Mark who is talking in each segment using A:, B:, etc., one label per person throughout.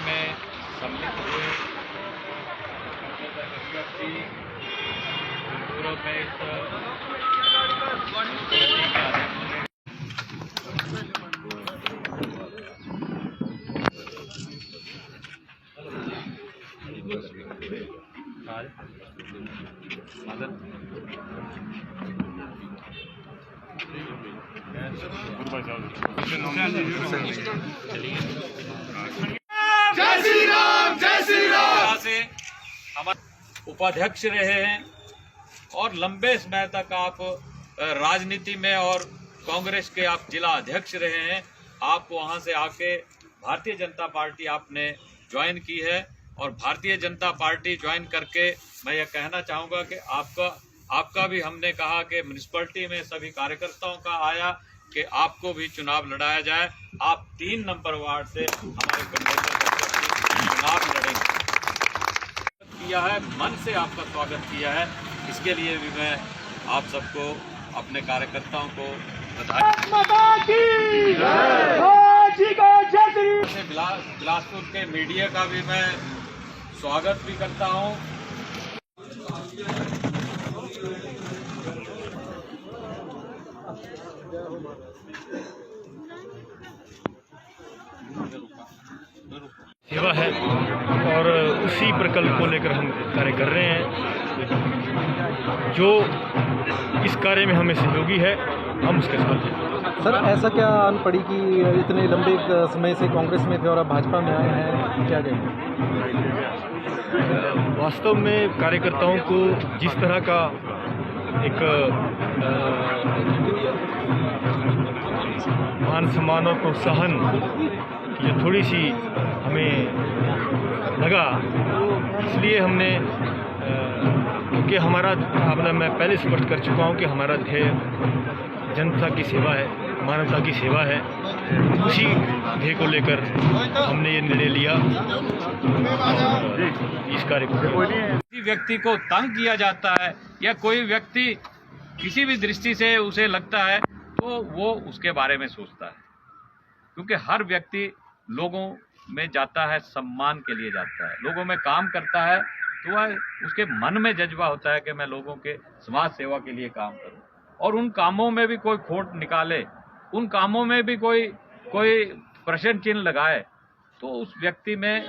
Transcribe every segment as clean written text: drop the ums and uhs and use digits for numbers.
A: में सम्मिलित हुए पूर्व में इस
B: जय श्री राम, जय श्री राम
A: से हमारे उपाध्यक्ष रहे हैं और लंबे समय तक आप राजनीति में और कांग्रेस के आप जिला अध्यक्ष रहे हैं। आप वहां से आके भारतीय जनता पार्टी आपने ज्वाइन की है और भारतीय जनता पार्टी ज्वाइन करके मैं ये कहना चाहूँगा कि आपका भी हमने कहा कि म्यूनिसिपैलिटी में सभी कार्यकर्ताओं का आया कि आपको भी चुनाव लड़ाया जाए। आप 3 नंबर वार्ड से हमारे चुनाव लड़ेंगे किया है, मन से आपका स्वागत किया है। इसके लिए भी मैं आप सबको अपने कार्यकर्ताओं को बिलासपुर के मीडिया का भी मैं स्वागत भी करता हूं।
C: सेवा है और उसी प्रकल्प को लेकर हम कार्य कर रहे हैं। जो इस कार्य में हमें सहयोगी है हम उसके साथ हैं।
D: सर, ऐसा क्या आन पड़ी कि इतने लंबे समय से कांग्रेस में थे और अब भाजपा में आए हैं, क्या कहेंगे?
C: वास्तव में कार्यकर्ताओं को जिस तरह का एक मान सम्मान और प्रोत्साहन ये थोड़ी सी हमें लगा, इसलिए हमने क्योंकि हमारा मैं पहले स्पष्ट कर चुका हूँ कि हमारा ध्येय जनता की सेवा है, मानवता की सेवा है। उसी ध्येय को लेकर हमने ये निर्णय लिया और इस कार्य को
A: किसी व्यक्ति को तंग किया जाता है या कोई व्यक्ति किसी भी दृष्टि से उसे लगता है तो वो उसके बारे में सोचता है, क्योंकि हर व्यक्ति लोगों में जाता है, सम्मान के लिए जाता है, लोगों में काम करता है तो वह उसके मन में जज्बा होता है कि मैं लोगों के समाज सेवा के लिए काम करूं और उन कामों में भी कोई खोट निकाले, उन कामों में भी कोई प्रश्न चिन्ह लगाए तो उस व्यक्ति में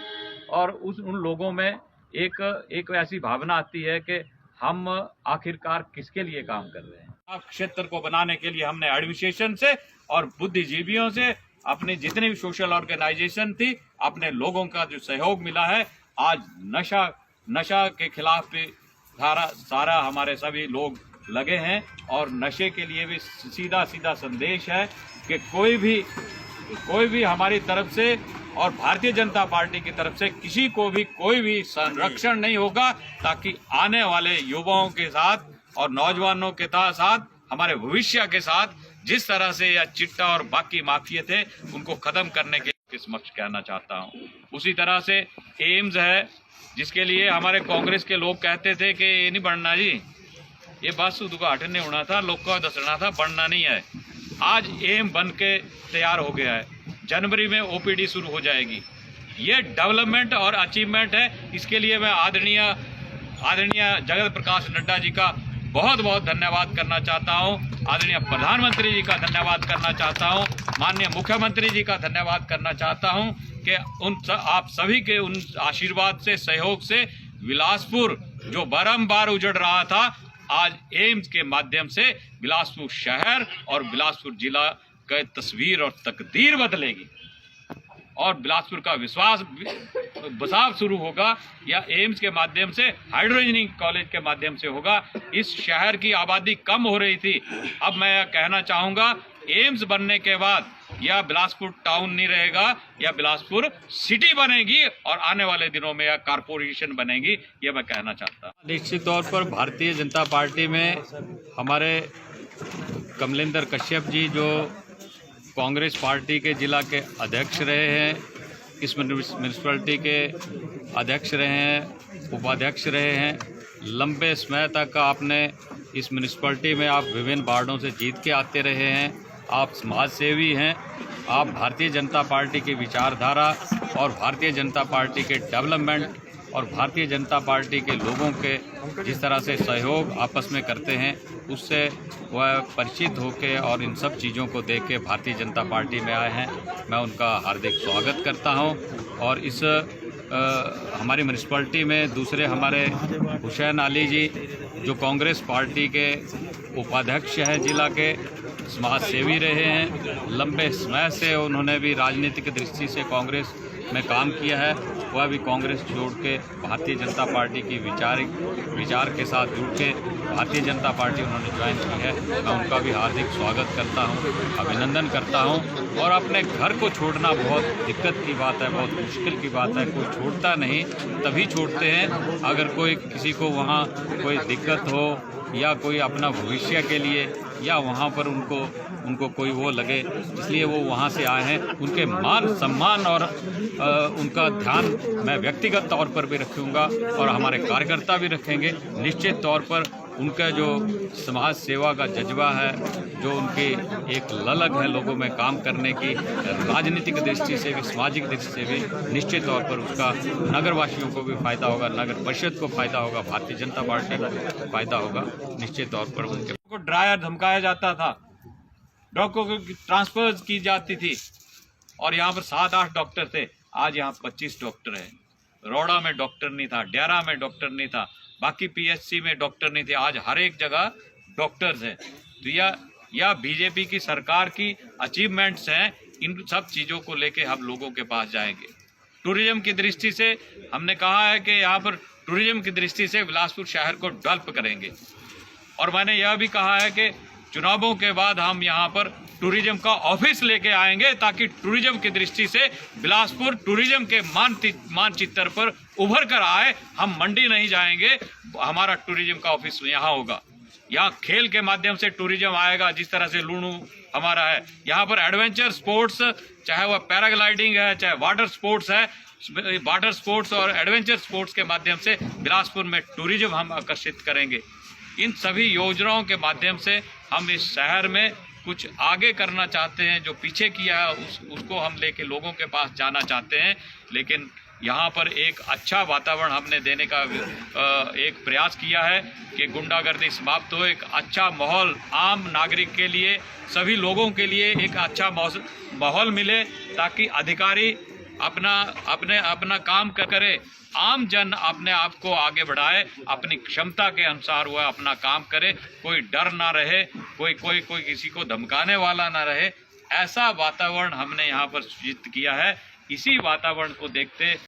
A: और उन लोगों में एक ऐसी भावना आती है कि हम आखिरकार किसके लिए काम कर रहे हैं। क्षेत्र को बनाने के लिए हमने एडमिनिस्ट्रेशन से और बुद्धिजीवियों से अपनी जितनी भी सोशल ऑर्गेनाइजेशन थी, अपने लोगों का जो सहयोग मिला है, आज नशा के खिलाफ भी सारा हमारे सभी लोग लगे हैं और नशे के लिए भी सीधा संदेश है कि कोई भी हमारी तरफ से और भारतीय जनता पार्टी की तरफ से किसी को भी कोई भी संरक्षण नहीं होगा, ताकि आने वाले युवाओं के साथ और नौजवानों के साथ हमारे भविष्य के साथ जिस तरह से यह चिट्टा और बाकी माफिया थे उनको खत्म करने के समक्ष कहना चाहता हूं। उसी तरह से एम्स है जिसके लिए हमारे कांग्रेस के लोग कहते थे कि ये नहीं बढ़ना जी, ये बस उद्घाटन नहीं होना था, लोग को दसना था, बढ़ना नहीं है। आज एम बन के तैयार हो गया है, जनवरी में ओपीडी शुरू हो जाएगी। ये डेवलपमेंट और अचीवमेंट है। इसके लिए मैं आदरणीय जगत प्रकाश नड्डा जी का बहुत धन्यवाद करना चाहता हूं, आदरणीय प्रधानमंत्री जी का धन्यवाद करना चाहता हूं, माननीय मुख्यमंत्री जी का धन्यवाद करना चाहता हूं कि आप सभी के उन आशीर्वाद से, सहयोग से बिलासपुर जो बारंबार उजड़ रहा था, आज एम्स के माध्यम से बिलासपुर शहर और बिलासपुर जिला का तस्वीर और तकदीर बदलेगी और बिलासपुर का बसाव शुरू होगा या एम्स के माध्यम से, हाइड्रो इंजीनियरिंग कॉलेज के माध्यम से होगा। इस शहर की आबादी कम हो रही थी, अब मैं यह कहना चाहूँगा एम्स बनने के बाद या बिलासपुर टाउन नहीं रहेगा या बिलासपुर सिटी बनेगी और आने वाले दिनों में यह कारपोरेशन बनेगी, ये मैं कहना चाहता हूँ। निश्चित तौर पर भारतीय जनता पार्टी में हमारे कमलेंद्र कश्यप जी जो कांग्रेस पार्टी के जिला के अध्यक्ष रहे हैं, इस म्यूनिसिपैलिटी के अध्यक्ष रहे हैं, उपाध्यक्ष रहे हैं, लंबे समय तक आपने इस म्यूनिसिपैलिटी में आप विभिन्न वार्डों से जीत के आते रहे हैं। आप समाज सेवी हैं, आप भारतीय जनता पार्टी की विचारधारा और भारतीय जनता पार्टी के डेवलपमेंट और भारतीय जनता पार्टी के लोगों के जिस तरह से सहयोग आपस में करते हैं, उससे वह परिचित होकर और इन सब चीज़ों को देख के भारतीय जनता पार्टी में आए हैं। मैं उनका हार्दिक स्वागत करता हूं। और इस हमारी म्यूनसिपलिटी में दूसरे हमारे हुसैन अली जी जो कांग्रेस पार्टी के उपाध्यक्ष हैं, जिला के समाज सेवी रहे हैं, लंबे समय से उन्होंने भी राजनीतिक दृष्टि से कांग्रेस में काम किया है। वह भी कांग्रेस छोड़ के भारतीय जनता पार्टी की विचार के साथ जुड़ के भारतीय जनता पार्टी उन्होंने ज्वाइन की है। मैं उनका भी हार्दिक स्वागत करता हूं, अभिनंदन करता हूं। और अपने घर को छोड़ना बहुत दिक्कत की बात है, बहुत मुश्किल की बात है। कोई छोड़ता नहीं, तभी छोड़ते हैं अगर कोई किसी को वहाँ कोई दिक्कत हो या कोई अपना भविष्य के लिए या वहाँ पर उनको कोई वो लगे, इसलिए वो वहाँ से आए हैं। उनके मान सम्मान और उनका ध्यान मैं व्यक्तिगत तौर पर भी रखूँगा और हमारे कार्यकर्ता भी रखेंगे। निश्चित तौर पर उनका जो समाज सेवा का जज्बा है, जो उनकी एक ललक है लोगों में काम करने की, राजनीतिक दृष्टि से भी सामाजिक दृष्टि से भी निश्चित तौर पर उसका नगरवासियों को भी फ़ायदा होगा, नगर परिषद को फ़ायदा होगा, भारतीय जनता पार्टी को फ़ायदा होगा। निश्चित तौर पर उनके को ड्रायर धमकाया जाता था, डॉक्टरों को ट्रांसफर की जाती थी और यहाँ पर 7-8 डॉक्टर थे। आज यहाँ 25 डॉक्टर हैं। रोड़ा में डॉक्टर नहीं था, डेरा में डॉक्टर नहीं था, बाकी पीएचसी में डॉक्टर नहीं थे। आज हर एक जगह डॉक्टर्स हैं। तो यह बीजेपी की सरकार की अचीवमेंट्स हैं। इन सब चीज़ों को लेके हम लोगों के पास जाएंगे। टूरिज्म की दृष्टि से हमने कहा है कि यहाँ पर टूरिज्म की दृष्टि से बिलासपुर शहर को डेवलप करेंगे। और मैंने यह भी कहा है कि चुनावों के बाद हम यहाँ पर टूरिज्म का ऑफिस लेके आएंगे ताकि टूरिज्म की दृष्टि से बिलासपुर टूरिज्म के मानचित्र पर उभर कर आए। हम मंडी नहीं जाएंगे, हमारा टूरिज्म का ऑफिस यहाँ होगा। यहाँ खेल के माध्यम से टूरिज्म आएगा, जिस तरह से लूणू हमारा है। यहाँ पर एडवेंचर स्पोर्ट्स, चाहे वह पैराग्लाइडिंग है, चाहे वाटर स्पोर्ट्स है, वाटर स्पोर्ट्स और एडवेंचर स्पोर्ट्स के माध्यम से बिलासपुर में टूरिज्म हम आकर्षित करेंगे। इन सभी योजनाओं के माध्यम से हम इस शहर में कुछ आगे करना चाहते हैं। जो पीछे किया है उसको हम लेके लोगों के पास जाना चाहते हैं। लेकिन यहाँ पर एक अच्छा वातावरण हमने देने का एक प्रयास किया है कि गुंडागर्दी समाप्त हो, एक अच्छा माहौल आम नागरिक के लिए, सभी लोगों के लिए एक अच्छा माहौल मिले ताकि अधिकारी अपना काम करे, आम जन अपने आप को आगे बढ़ाए, अपनी क्षमता के अनुसार वह अपना काम करे, कोई डर ना रहे, कोई किसी को धमकाने वाला ना रहे। ऐसा वातावरण हमने यहाँ पर सृजित किया है। इसी वातावरण को देखते